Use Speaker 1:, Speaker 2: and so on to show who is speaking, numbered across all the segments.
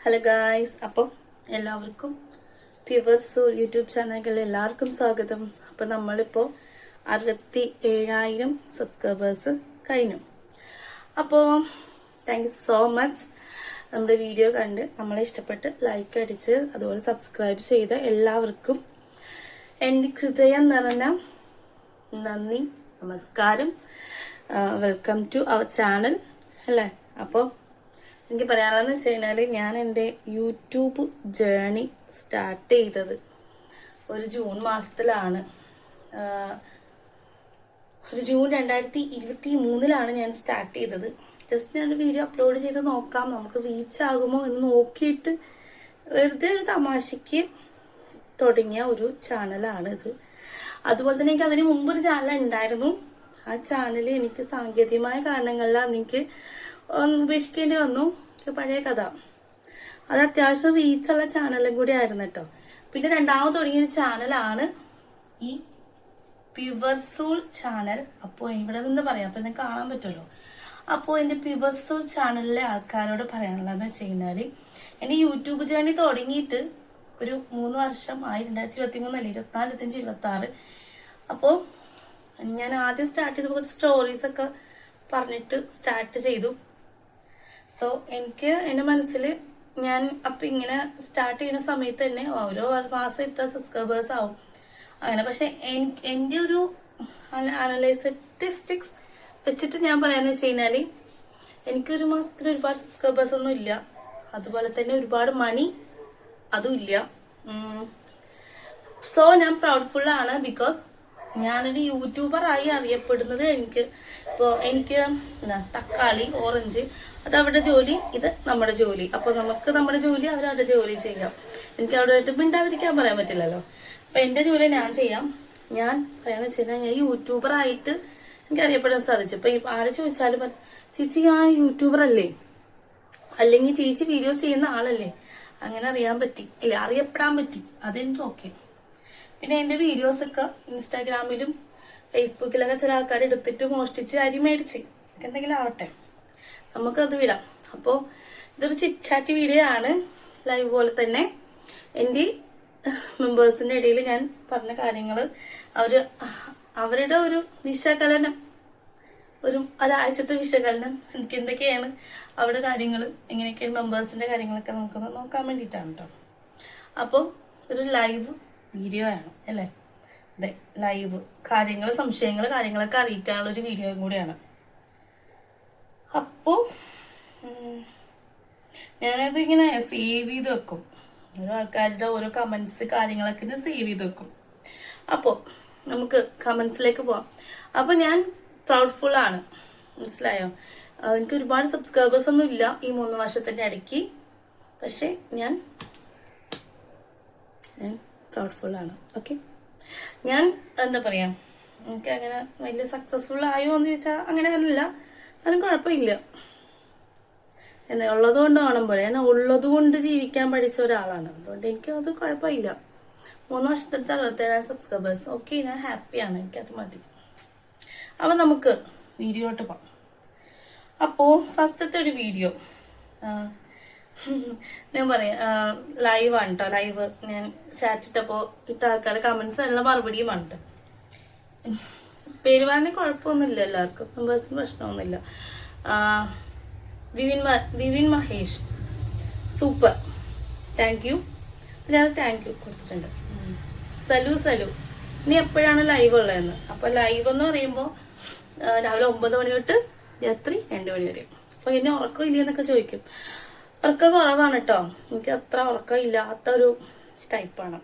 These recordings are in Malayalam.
Speaker 1: ഹലോ ഗായ്സ്, അപ്പം എല്ലാവർക്കും പ്യുവർ സോൾ യൂട്യൂബ് ചാനലിൽ എല്ലാവർക്കും സ്വാഗതം. അപ്പം നമ്മളിപ്പോൾ 67,000 സബ്സ്ക്രൈബേഴ്സ് കഴിഞ്ഞു. അപ്പോൾ താങ്ക് യു സോ മച്ച്. നമ്മുടെ വീഡിയോ കണ്ട് നമ്മളെ ഇഷ്ടപ്പെട്ട് ലൈക്ക് അടിച്ച് അതുപോലെ സബ്സ്ക്രൈബ് ചെയ്ത എല്ലാവർക്കും എൻ്റെ ഹൃദയം നിറഞ്ഞ നന്ദി, നമസ്കാരം. വെൽക്കം ടു അവർ ചാനൽ അല്ലേ. അപ്പോൾ എനിക്ക് പറയാനുള്ളതെന്ന് വെച്ച് കഴിഞ്ഞാൽ ഞാൻ എൻ്റെ യൂട്യൂബ് ജേണി സ്റ്റാർട്ട് ചെയ്തത് ഒരു ജൂൺ മാസത്തിലാണ്. ഒരു ജൂൺ 2023 ഞാൻ സ്റ്റാർട്ട് ചെയ്തത്. ജസ്റ്റ് ഞാനൊരു വീഡിയോ അപ്ലോഡ് ചെയ്ത് നോക്കാം, നമുക്ക് റീച്ച് ആകുമോ എന്ന് നോക്കിയിട്ട് വെറുതെ ഒരു തമാശയ്ക്ക് തുടങ്ങിയ ഒരു ചാനലാണ് ഇത്. അതുപോലെ തന്നെ എനിക്ക് അതിന് മുമ്പ് ഒരു ചാനൽ ഉണ്ടായിരുന്നു. ആ ചാനൽ എനിക്ക് സാങ്കേതികമായ കാരണങ്ങളിലാണ് എനിക്ക് ഉപേക്ഷിക്കേണ്ടി വന്നു. പഴയ കഥ. അത് അത്യാവശ്യം റീച്ചുള്ള ചാനലും കൂടി ആയിരുന്നു കേട്ടോ. പിന്നെ രണ്ടാമത് തുടങ്ങിയൊരു ചാനലാണ് ഈ പ്യുവർ സോൾ ചാനൽ. അപ്പോൾ ഇവിടെ നിന്ന് പറയാം, അപ്പോൾ നിങ്ങൾക്ക് കാണാൻ പറ്റുമല്ലോ. അപ്പോൾ എൻ്റെ പ്യുവർ സോൾ ചാനലിലെ ആൾക്കാരോട് പറയാനുള്ളതെന്ന് വെച്ച് കഴിഞ്ഞാൽ എൻ്റെ യൂട്യൂബ് ജേണി തുടങ്ങിയിട്ട് ഒരു 3 വർഷമായി. 2023 അല്ലേ, 24, 25, 26. അപ്പോൾ ഞാൻ ആദ്യം സ്റ്റാർട്ട് ചെയ്തപ്പോൾ കുറച്ച് സ്റ്റോറീസൊക്കെ പറഞ്ഞിട്ട് സ്റ്റാർട്ട് ചെയ്തു. സോ എനിക്ക് എൻ്റെ മനസ്സിൽ ഞാൻ അപ്പം ഇങ്ങനെ സ്റ്റാർട്ട് ചെയ്യുന്ന സമയത്ത് തന്നെ ഓരോ മാസം ഇത്ര സബ്സ്ക്രൈബേഴ്സ് ആവും അങ്ങനെ. പക്ഷെ എൻ്റെ ഒരു അനലൈസറ്റിസ്റ്റിക്സ് വെച്ചിട്ട് ഞാൻ പറയാന്ന് വെച്ച് കഴിഞ്ഞാൽ എനിക്കൊരു മാസത്തിൽ ഒരുപാട് സബ്സ്ക്രൈബേഴ്സ് ഒന്നും ഇല്ല. അതുപോലെ തന്നെ ഒരുപാട് മണി അതും ഇല്ല. സോ ഞാൻ പ്രൗഡ്ഫുള്ളാണ്. ബിക്കോസ് ഞാനൊരു യൂട്യൂബറായി അറിയപ്പെടുന്നത് എനിക്ക് തക്കാളി, ഓറഞ്ച് അത് അവരുടെ ജോലി, ഇത് നമ്മുടെ ജോലി. അപ്പോൾ നമുക്ക് നമ്മുടെ ജോലി, അവരവരുടെ ജോലി ചെയ്യാം. എനിക്ക് അവിടെ ആയിട്ട് മിണ്ടാതിരിക്കാൻ പറയാൻ പറ്റില്ലല്ലോ. അപ്പം എൻ്റെ ജോലി ഞാൻ ചെയ്യാം. ഞാൻ പറയാന്ന് വെച്ച് കഴിഞ്ഞാൽ ഞാൻ യൂട്യൂബറായിട്ട് എനിക്ക് അറിയപ്പെടാൻ സാധിച്ചു. ഇപ്പം ആരെ ചോദിച്ചാലും ചേച്ചി ഞാൻ യൂട്യൂബറല്ലേ, അല്ലെങ്കിൽ ചേച്ചി വീഡിയോസ് ചെയ്യുന്ന ആളല്ലേ, അങ്ങനെ അറിയാൻ പറ്റി ഇല്ലേ, അറിയപ്പെടാൻ പറ്റി. അതെനിക്ക് ഓക്കെ. പിന്നെ എൻ്റെ വീഡിയോസൊക്കെ ഇൻസ്റ്റാഗ്രാമിലും ഫേസ്ബുക്കിലൊക്കെ ചില ആൾക്കാർ എടുത്തിട്ട് മോഷ്ടിച്ച് അരി മേടിച്ച് എന്തെങ്കിലും ആവട്ടെ, നമുക്കത് വിടാം. അപ്പോൾ ഇതൊരു ചിറ്റാറ്റി വീഡിയോ ആണ്, ലൈവ് പോലെ തന്നെ. എൻ്റെ മെമ്പേഴ്സിൻ്റെ ഇടയിൽ ഞാൻ പറഞ്ഞ കാര്യങ്ങൾ അവരുടെ ഒരു വിശകലനം, ഒരാഴ്ചത്തെ വിശകലനം, എനിക്ക് എന്തൊക്കെയാണ് അവരുടെ കാര്യങ്ങൾ, എങ്ങനെയൊക്കെയാണ് മെമ്പേഴ്സിൻ്റെ കാര്യങ്ങളൊക്കെ നമുക്കൊന്ന് നോക്കാൻ വേണ്ടിയിട്ടാണ് കേട്ടോ. അപ്പോൾ ഒരു ലൈവ് വീഡിയോ ആണ് അല്ലേ. അതെ, ലൈവ് കാര്യങ്ങൾ, സംശയങ്ങൾ, കാര്യങ്ങളൊക്കെ അറിയിക്കാനുള്ള ഒരു വീഡിയോയും കൂടിയാണ്. അപ്പോൾ ഞാനത് ഇങ്ങനെ സേവ് ചെയ്ത് വെക്കും. ഓരോ ആൾക്കാരുടെ ഓരോ കമൻസ് കാര്യങ്ങളൊക്കെ ഞാൻ സേവ് ചെയ്ത് വെക്കും. അപ്പോൾ നമുക്ക് കമൻസിലേക്ക് പോവാം. അപ്പോൾ ഞാൻ പ്രൗഡ്ഫുൾ ആണ്, മനസ്സിലായോ. എനിക്ക് ഒരുപാട് സബ്സ്ക്രൈബേഴ്സ് ഒന്നും ഇല്ല ഈ 3 വർഷത്തിൻ്റെ ഇടയ്ക്ക്. പക്ഷേ ഞാൻ പ്രൗഡ്ഫുൾ ആണ്. ഓക്കെ, ഞാൻ എന്താ പറയുക, എനിക്ക് അങ്ങനെ വലിയ സക്സസ്ഫുൾ ആയോ എന്ന് ചോദിച്ചാൽ അങ്ങനെ അല്ല, എന്നാലും കുഴപ്പമില്ല. ഉള്ളത് കൊണ്ട് കാണും പോലെ ഞാൻ ഉള്ളത് കൊണ്ട് ജീവിക്കാൻ പഠിച്ച ഒരാളാണ്. അതുകൊണ്ട് എനിക്ക് അത് കുഴപ്പമില്ല. 3 വർഷത്തെ 67,000 സബ്സ്ക്രൈബേഴ്സ്, ഓക്കെ, ഞാൻ ഹാപ്പിയാണ്, എനിക്കത് മതി. അപ്പം നമുക്ക് വീഡിയോട്ട് പോകാം. അപ്പോൾ ഫസ്റ്റത്തെ ഒരു വീഡിയോ ഞാൻ പറയാം, ലൈവാണ് കേട്ടോ. ലൈവ് ഞാൻ ചാറ്റ് ഇട്ടപ്പോൾ ഇട്ട ആൾക്കാരുടെ കമൻസ് എല്ലാം മറുപടിയുമാണ് കേട്ടോ. പേര് പറഞ്ഞാൽ കുഴപ്പമൊന്നുമില്ല, എല്ലാവർക്കും മെമ്പേഴ്സിന് പ്രശ്നമൊന്നുമില്ല. Vivin Mahesh, super, thank U. പിന്നെ അത് താങ്ക് യു കൊടുത്തിട്ടുണ്ട്. സലു ഇനി എപ്പോഴാണ് ലൈവ് ഉള്ളതെന്ന്. അപ്പോൾ ലൈവ് എന്ന് പറയുമ്പോൾ രാവിലെ 9 മണി തൊട്ട് രാത്രി 2 മണി വരെ. അപ്പോൾ എന്നെ ഉറക്കം ഇല്ലയെന്നൊക്കെ ചോദിക്കും. ഉറക്കം കുറവാണ് കേട്ടോ, എനിക്ക് അത്ര ഉറക്കം ഇല്ലാത്ത ഒരു ടൈപ്പാണ്.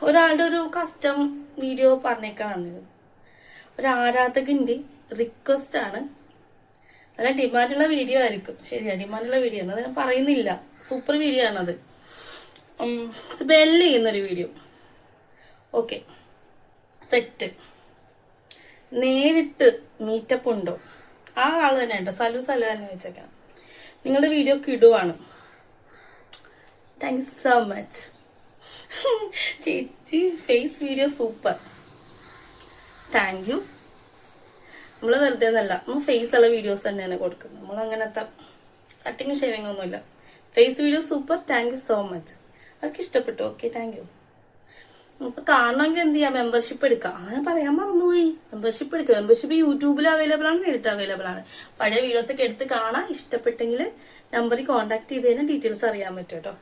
Speaker 1: ഒരാളുടെ ഒരു കസ്റ്റം വീഡിയോ പറഞ്ഞേക്കാണിത്. ഒരു ആരാധകൻ്റെ റിക്വസ്റ്റ് ആണ്. നല്ല ഡിമാൻഡുള്ള വീഡിയോ ആയിരിക്കും. ശരിയാ, ഡിമാൻഡുള്ള വീഡിയോ ആണ്, അത് ഞാൻ പറയുന്നില്ല. സൂപ്പർ വീഡിയോ ആണത്. സ്മെല്ല് ചെയ്യുന്നൊരു വീഡിയോ. Okay, set. നേരിട്ട് മീറ്റപ്പ് ഉണ്ടോ? ആ ആൾ തന്നെ ഉണ്ടോ? സലു തന്നെ വെച്ചേക്കാം. നിങ്ങളുടെ വീഡിയോ ഒക്കെ ഇടുവാണ്. താങ്ക് യു സോ മച്ച് ചേച്ചി. Face video super, thank you. നമ്മൾ വെറുതെ ഒന്നല്ല, നമ്മൾ ഫേസ് ഉള്ള വീഡിയോസ് തന്നെയാണ് കൊടുക്കുന്നത്. നമ്മൾ അങ്ങനത്തെ കട്ടിങ് ഷേവിങ് ഒന്നുമില്ല. Face video super, thank you so much. അവർക്ക് ഇഷ്ടപ്പെട്ടു. Okay, thank you. ഇപ്പൊ കാണണമെങ്കിൽ എന്ത് ചെയ്യാം, മെമ്പർഷിപ്പ് എടുക്കാം. അങ്ങനെ പറയാൻ മറന്നുപോയി. മെമ്പർഷിപ്പ് എടുക്കുക. മെമ്പർഷിപ്പ് യൂട്യൂബിൽ അവൈലബിൾ ആണ്, നേരിട്ട് അവൈലബിൾ ആണ്. പഴയ വീഡിയോസ് ഒക്കെ എടുത്ത് കാണാം. ഇഷ്ടപ്പെട്ടെങ്കിൽ നമ്പറിൽ കോൺടാക്ട് ചെയ്ത് തന്നെ ഡീറ്റെയിൽസ് അറിയാൻ പറ്റും കേട്ടോ.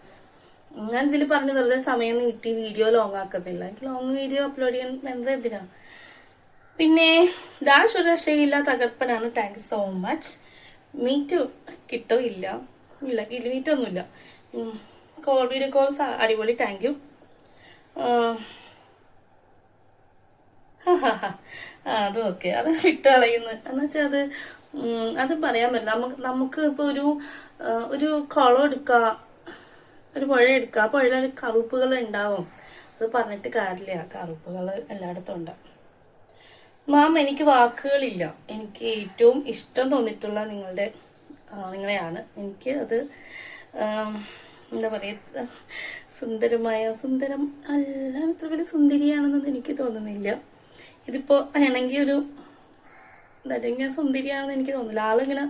Speaker 1: ഞാൻ ഇതിൽ പറഞ്ഞ് വെറുതെ സമയം നീട്ടി വീഡിയോ ലോങ് ആക്കത്തില്ല. എനിക്ക് ലോങ് വീഡിയോ അപ്ലോഡ് ചെയ്യാൻ എന്താ എന്തിനാ. പിന്നെ ഡാഷ് ഒരു രക്ഷയില്ല, തകർപ്പനാണ്, thank you so much. Meet കിട്ടോ? ഇല്ല മീറ്റ് ഒന്നുമില്ല. വീഡിയോ കോൾസ് അടിപൊളി, താങ്ക് യു. അതും ഓക്കെ, അത് വിട്ട് കളയുന്നു എന്നുവെച്ചാൽ അത് പറയാൻ പറ്റില്ല. നമുക്ക് ഇപ്പൊ ഒരു കുളം എടുക്കുക, ഒരു പുഴ എടുക്കുക. ആ പുഴയിൽ കറുപ്പുകൾ ഉണ്ടാവും. അത് പറഞ്ഞിട്ട് കാര്യമില്ല, കറുപ്പുകൾ എല്ലായിടത്തും ഉണ്ട്. മാം, എനിക്ക് വാക്കുകളില്ല. എനിക്ക് ഏറ്റവും ഇഷ്ടം തോന്നിയിട്ടുള്ള നിങ്ങളെയാണ്. എനിക്ക് അത് എന്താ പറയുക, സുന്ദരം അല്ല, ഇത്ര വലിയ സുന്ദരിയാണെന്നൊന്നും എനിക്ക് തോന്നുന്നില്ല. ഇതിപ്പോ ആണെങ്കിൽ ഒരു ഇങ്ങനെ സുന്ദരിയാണെന്ന് എനിക്ക് തോന്നുന്നില്ല. ആളിങ്ങനെ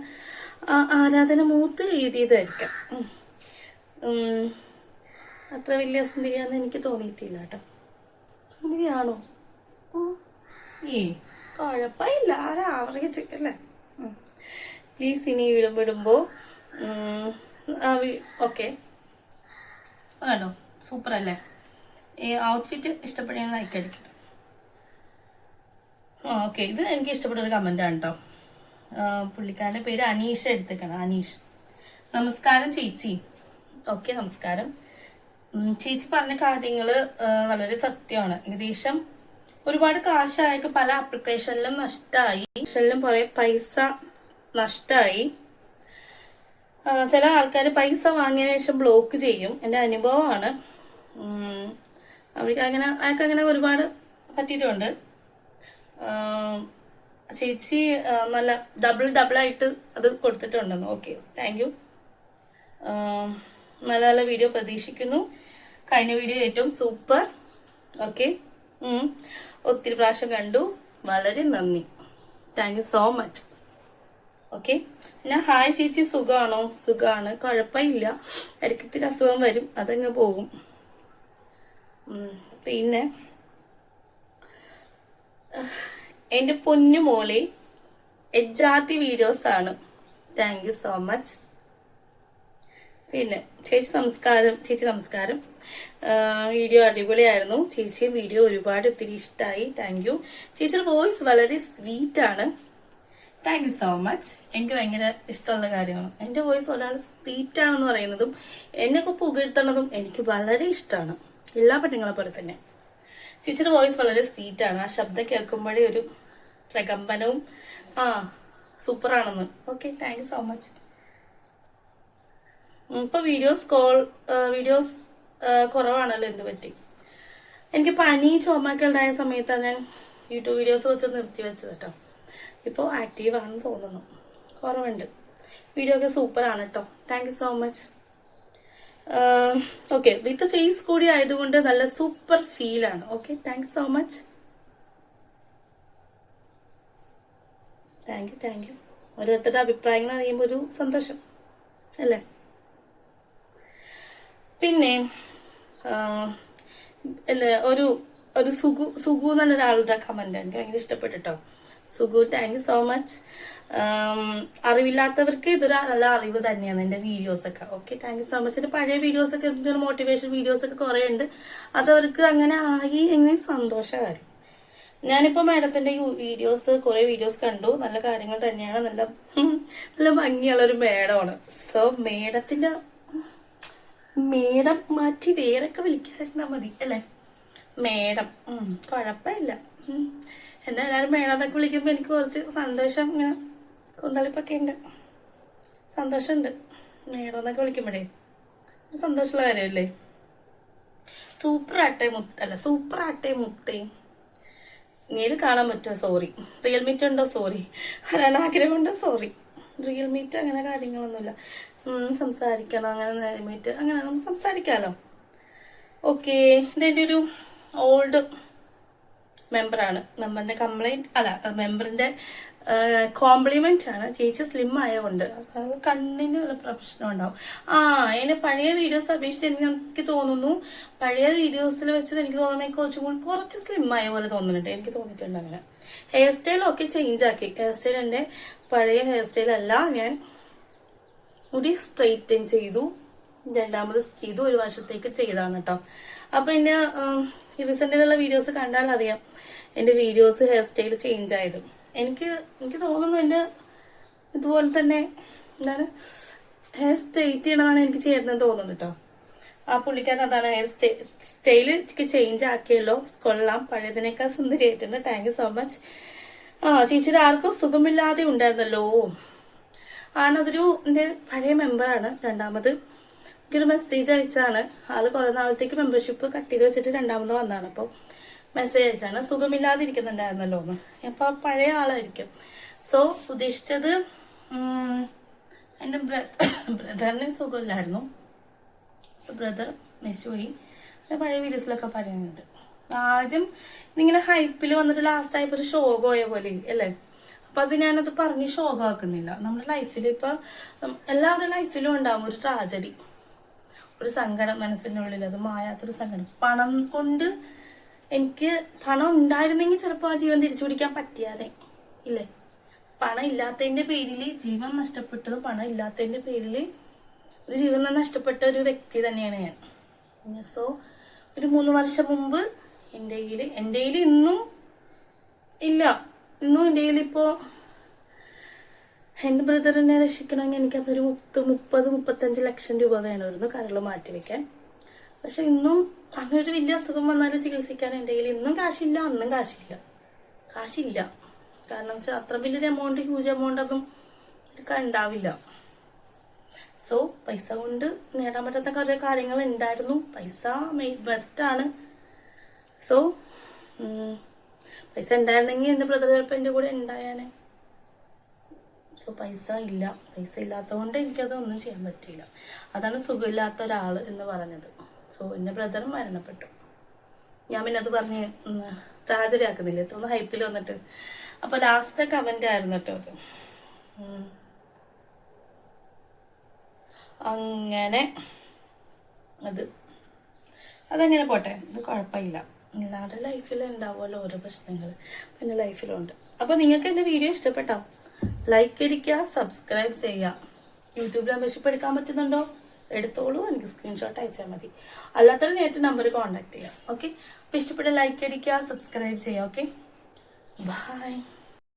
Speaker 1: ആരാധന മൂത്ത് എഴുതിയതായിരിക്കാം. അത്ര വലിയ സുന്ദരിയാണെന്ന് എനിക്ക് തോന്നിയിട്ടില്ല കേട്ടോ. സുന്ദരിയാണോ? കുഴപ്പമില്ല, ആവറേജ് അല്ലേ. പ്ലീസ് ഇനി വിടുമ്പോ ഓക്കെ ആണോ? സൂപ്പർ അല്ലേ? ഈ ഔട്ട്ഫിറ്റ് ഇഷ്ടപ്പെടുന്ന ലൈക്ക് അടിക്കട്ടെ. ഓക്കെ, ഇത് എനിക്ക് ഇഷ്ടപ്പെട്ട ഒരു കമന്റ് ആണ് കേട്ടോ. പുള്ളിക്കാരൻ്റെ പേര് അനീഷ എടുത്തേക്കാണ്. അനീഷ്, നമസ്കാരം ചേച്ചി. ഓക്കെ, നമസ്കാരം. ചേച്ചി പറഞ്ഞ കാര്യങ്ങള് വളരെ സത്യമാണ്. ഏകദേശം ഒരുപാട് കാശായിട്ട് പല ആപ്ലിക്കേഷനിലും നഷ്ടമായി, പൈസ നഷ്ടമായി. ചില ആൾക്കാർ പൈസ വാങ്ങിയതിനു ശേഷം ബ്ലോക്ക് ചെയ്യും. എൻ്റെ അനുഭവമാണ്. അയാൾക്കങ്ങനെ ഒരുപാട് പറ്റിയിട്ടുണ്ട്. ചേച്ചി നല്ല ഡബിളായിട്ട് അത് കൊടുത്തിട്ടുണ്ടെന്ന്. Okay, thank U. നല്ല നല്ല വീഡിയോ പ്രതീക്ഷിക്കുന്നു. കഴിഞ്ഞ വീഡിയോ ഏറ്റവും സൂപ്പർ. ഓക്കെ, ഒത്തിരി പ്രാവശ്യം കണ്ടു, വളരെ നന്ദി, thank you so much. Okay, പിന്നെ ഹായ് ചേച്ചി, സുഖമാണോ? സുഖമാണ്, കുഴപ്പമില്ല. ഇടയ്ക്കിത്തിരി അസുഖം വരും, അതങ്ങ് പോകും. പിന്നെ എൻ്റെ പൊന്നു മോളെ എജ്ജാതി വീഡിയോസാണ്, താങ്ക് യു സോ മച്ച്. പിന്നെ ചേച്ചി നമസ്കാരം. വീഡിയോ അടിപൊളിയായിരുന്നു ചേച്ചി. വീഡിയോ ഒരുപാട് ഒത്തിരി ഇഷ്ടമായി, താങ്ക് യു. ചേച്ചിയുടെ വോയിസ് വളരെ സ്വീറ്റ് ആണ്, താങ്ക് യു സോ മച്ച്. എനിക്ക് ഭയങ്കര ഇഷ്ടമുള്ള കാര്യമാണ്. എൻ്റെ വോയിസ് ഒരാൾ സ്വീറ്റ് ആണെന്ന് പറയുന്നതും എന്നെയൊക്കെ പുകഴ്ത്തണതും എനിക്ക് വളരെ ഇഷ്ടമാണ്. എല്ലാ പെണ്ണുങ്ങളെ പോലെ തന്നെ ചേച്ചിയുടെ വോയിസ് വളരെ സ്വീറ്റ് ആണ്. ആ ശബ്ദം കേൾക്കുമ്പോഴേ ഒരു പ്രകമ്പനവും സൂപ്പറാണെന്ന്. Okay, thank you so much. ഇപ്പൊ വീഡിയോസ് കുറവാണല്ലോ, എന്ത് പറ്റി? എനിക്ക് പനി ചുമയൊക്കെ ഉണ്ടായ സമയത്താണ് ഞാൻ യൂട്യൂബ് വീഡിയോസ് വെച്ച് നിർത്തി വെച്ചത് കേട്ടോ. ഇപ്പോൾ ആക്റ്റീവ് ആണെന്ന് തോന്നുന്നു, കുറവുണ്ട്. വീഡിയോ ഒക്കെ സൂപ്പറാണ് കേട്ടോ, thank you so much. Okay, with face കൂടി ആയതുകൊണ്ട് നല്ല സൂപ്പർ ഫീലാണ്. Okay, thank you so much. Thank you. ഓരോരുത്തരുടെ അഭിപ്രായങ്ങൾ അറിയുമ്പോൾ ഒരു സന്തോഷം അല്ലേ. പിന്നെ ഒരു സുഗു എന്നൊരാളുടെ കമന്റ് എനിക്ക് ഭയങ്കര ഇഷ്ടപ്പെട്ടിട്ടോ. Sugu, thank you so much. അറിവില്ലാത്തവർക്ക് ഇതൊരു നല്ല അറിവ് തന്നെയാണ് എൻ്റെ വീഡിയോസൊക്കെ. Okay, thank you so much. എൻ്റെ പഴയ വീഡിയോസൊക്കെ എന്തൊരു മോട്ടിവേഷൻ വീഡിയോസൊക്കെ കുറേ ഉണ്ട്. അതവർക്ക് അങ്ങനെ ആയി എങ്ങനെ സന്തോഷകാര്യം. ഞാനിപ്പോൾ മാഡത്തിൻ്റെ കുറേ വീഡിയോസ് കണ്ടു. നല്ല കാര്യങ്ങൾ തന്നെയാണ്. നല്ല ഭംഗിയുള്ള ഒരു മേഡമാണ്. സോ മേഡം മാറ്റി വേറൊക്കെ വിളിക്കാതിരുന്നാൽ മതി അല്ലേ. മേഡം കുഴപ്പമില്ല. എന്നെ എല്ലാവരും മേഡം എന്നൊക്കെ വിളിക്കുമ്പോൾ എനിക്ക് കുറച്ച് സന്തോഷം, ഇങ്ങനെ കുന്തളിപ്പൊക്കെ ഉണ്ട്, സന്തോഷമുണ്ട്. മേഡം എന്നൊക്കെ വിളിക്കുമ്പോഴേ ഒരു സന്തോഷമുള്ള കാര്യമല്ലേ. സൂപ്പറാട്ടെ മുത്തേ. നേരിൽ കാണാൻ പറ്റുമോ? സോറി. റിയൽ മീറ്റ് ഉണ്ടോ? സോറി. വരാൻ ആഗ്രഹമുണ്ടോ? സോറി. റിയൽ മീറ്റ് അങ്ങനെ കാര്യങ്ങളൊന്നുമില്ല. സംസാരിക്കണം, അങ്ങനെ നേരിൽ മീറ്റ് അങ്ങനെ നമുക്ക് സംസാരിക്കാമല്ലോ. ഓക്കെ, ഇതെൻ്റെ ഒരു ഓൾഡ് മെമ്പറിൻ്റെ കംപ്ലൈൻറ്റ് മെമ്പറിൻ്റെ കോംപ്ലിമെന്റ് ആണ്. ചേച്ചി സ്ലിം ആയതുകൊണ്ട് കണ്ണിന് വല്ല പ്രശ്നം ഉണ്ടാവും. എന്റെ പഴയ വീഡിയോസ് അപേക്ഷിച്ച് എനിക്ക് തോന്നുന്നു, പഴയ വീഡിയോസിൽ വെച്ചത് എനിക്ക് തോന്നുന്നു കുറച്ച് സ്ലിം ആയ പോലെ തോന്നുന്നുണ്ട്. എനിക്ക് തോന്നിയിട്ടുണ്ട് അങ്ങനെ. ഹെയർ സ്റ്റൈലൊക്കെ ചേഞ്ച് ആക്കി. ഹെയർ സ്റ്റൈൽ എൻ്റെ പഴയ ഹെയർ സ്റ്റൈലല്ല. ഞാൻ മുടി സ്ട്രെയിറ്റൻ ചെയ്തു, രണ്ടാമത് ചെയ്തു, 1 വർഷത്തേക്ക് ചെയ്താണ് കേട്ടോ. അപ്പൊ എൻ്റെ റീസെന്റിലുള്ള വീഡിയോസ് കണ്ടാൽ അറിയാം എൻ്റെ വീഡിയോസ് ഹെയർ സ്റ്റൈൽ ചേഞ്ച് ആയത്. എനിക്ക് തോന്നുന്നു എൻ്റെ ഇതുപോലെ തന്നെ എന്താണ് ഹെയർ സ്ട്രെയിറ്റ് ചെയ്യണമെന്നാണ് എനിക്ക് ചേരുന്നതെന്ന് തോന്നുന്നു കേട്ടോ. ആ പുള്ളിക്കാരൻ അതാണ് ഹെയർ സ്റ്റൈല് ചേഞ്ച് ആക്കിയല്ലോ, കൊള്ളാം, പഴയതിനേക്കാൾ സുന്ദരിയായിട്ടുണ്ട്. Thank you so much. ചേച്ചിയുടെ ആർക്കും സുഖമില്ലാതെ ഉണ്ടായിരുന്നല്ലോ. അതൊരു എൻ്റെ പഴയ മെമ്പറാണ്. രണ്ടാമത് എനിക്കൊരു മെസ്സേജ് അയച്ചാണ്. ആള് കുറെ നാളത്തേക്ക് മെമ്പർഷിപ്പ് കട്ട് ചെയ്ത് വെച്ചിട്ട് രണ്ടാമത് വന്നതാണ്. അപ്പോൾ മെസ്സേജ് അയച്ചാണ് സുഖമില്ലാതിരിക്കുന്നുണ്ടായിരുന്നല്ലോ എന്ന്. അപ്പൊ പഴയ ആളായിരിക്കും. സോ ഉദ്ദേശിച്ചത് എൻ്റെ ബ്രദറിന് സുഖമില്ലായിരുന്നു. സോ ബ്രദർ മരിച്ചുപോയി. പഴയ വീഡിയോസിലൊക്കെ പറയുന്നുണ്ട്. ആദ്യം ഇങ്ങനെ ഹൈപ്പിൽ വന്നിട്ട് ലാസ്റ്റ് ആയപ്പോൾ ഒരു ഷോക്ക് പോയ പോലെ അല്ലേ. അപ്പൊ അത് ഞാനത് പറഞ്ഞ് ഷോക്കാക്കുന്നില്ല. നമ്മുടെ ലൈഫിൽ ഇപ്പൊ എല്ലാവരുടെ ലൈഫിലും ഉണ്ടാവും ഒരു ട്രാജഡി, ഒരു സങ്കടം മനസ്സിൻ്റെ ഉള്ളിൽ, അത് മായാത്തൊരു സങ്കടം. പണം കൊണ്ട് എനിക്ക് പണം ഉണ്ടായിരുന്നെങ്കിൽ ചിലപ്പോൾ ആ ജീവൻ തിരിച്ചു പിടിക്കാൻ പറ്റിയാതെ ഇല്ലേ. പണം ഇല്ലാത്തതിന്റെ പേരിൽ ജീവൻ നഷ്ടപ്പെട്ടത്, പണം ഇല്ലാത്തതിന്റെ പേരിൽ ഒരു ജീവൻ നഷ്ടപ്പെട്ട ഒരു വ്യക്തി തന്നെയാണ് ഞാൻ. സോ ഒരു 3 വർഷം മുമ്പ് എൻ്റെ കയ്യിൽ ഇന്നും ഇല്ല. ഇന്നും എൻ്റെ കയ്യിൽ ഇപ്പോൾ എൻ്റെ ബ്രദറിനെ രക്ഷിക്കണമെങ്കിൽ എനിക്കതൊരു 30-35 ലക്ഷം രൂപ വേണമായിരുന്നു കരൾ മാറ്റി വെക്കാൻ. പക്ഷെ ഇന്നും അങ്ങനെ ഒരു വലിയ അസുഖം വന്നാലും ചികിത്സിക്കാൻ എൻ്റെ കയ്യിൽ ഇന്നും കാശില്ല, അന്നും കാശില്ല. കാരണം വെച്ചാൽ അത്ര വലിയൊരു എമൗണ്ട്, ഹ്യൂജ് എമൗണ്ട് ഒന്നും എടുക്കാൻ ഉണ്ടാവില്ല. സോ പൈസ കൊണ്ട് നേടാൻ പറ്റാത്ത കുറേ കാര്യങ്ങൾ ഉണ്ടായിരുന്നു. പൈസ ബെസ്റ്റാണ്. സോ പൈസ ഉണ്ടായിരുന്നെങ്കിൽ എൻ്റെ ബ്രദർ ചിലപ്പോൾ എൻ്റെ കൂടെ ഉണ്ടായാനെ. സോ പൈസ ഇല്ലാത്തതുകൊണ്ട് എനിക്കതൊന്നും ചെയ്യാൻ പറ്റിയില്ല. അതാണ് സുഖമില്ലാത്ത ഒരാൾ എന്ന് പറഞ്ഞത്. സോ എൻ്റെ ബ്രദർ മരണപ്പെട്ടു. ഞാൻ പിന്നെ അത് പറഞ്ഞ് ട്രാജഡി ആക്കുന്നില്ല, എത്ര ഹൈപ്പിൽ വന്നിട്ട്. അപ്പൊ ലാസ്റ്റത്തെ കമന്റ് ആയിരുന്നു കേട്ടോ അത്. അങ്ങനെ അതങ്ങനെ പോട്ടെ, ഇത് കുഴപ്പമില്ല. എല്ലാവരുടെ ലൈഫിൽ ഉണ്ടാവുമല്ലോ ഓരോ പ്രശ്നങ്ങൾ, പിന്നെ ലൈഫിലും ഉണ്ട്. അപ്പോൾ നിങ്ങൾക്ക് എൻ്റെ വീഡിയോ ഇഷ്ടപ്പെട്ടോ? ലൈക്ക് അടിക്കുക, സബ്സ്ക്രൈബ് ചെയ്യുക. യൂട്യൂബ് മെമ്പർഷിപ്പ് എടുക്കാൻ പറ്റുന്നുണ്ടോ? എടുത്തോളൂ, എനിക്ക് സ്ക്രീൻഷോട്ട് അയച്ചാൽ മതി. അല്ലാത്തൊരു നേരിട്ട് നമ്പർ കോൺടാക്ട് ചെയ്യാം. ഓക്കെ. അപ്പോൾ ഇഷ്ടപ്പെട്ട ലൈക്ക് അടിക്കുക, സബ്സ്ക്രൈബ് ചെയ്യുക. Okay, by.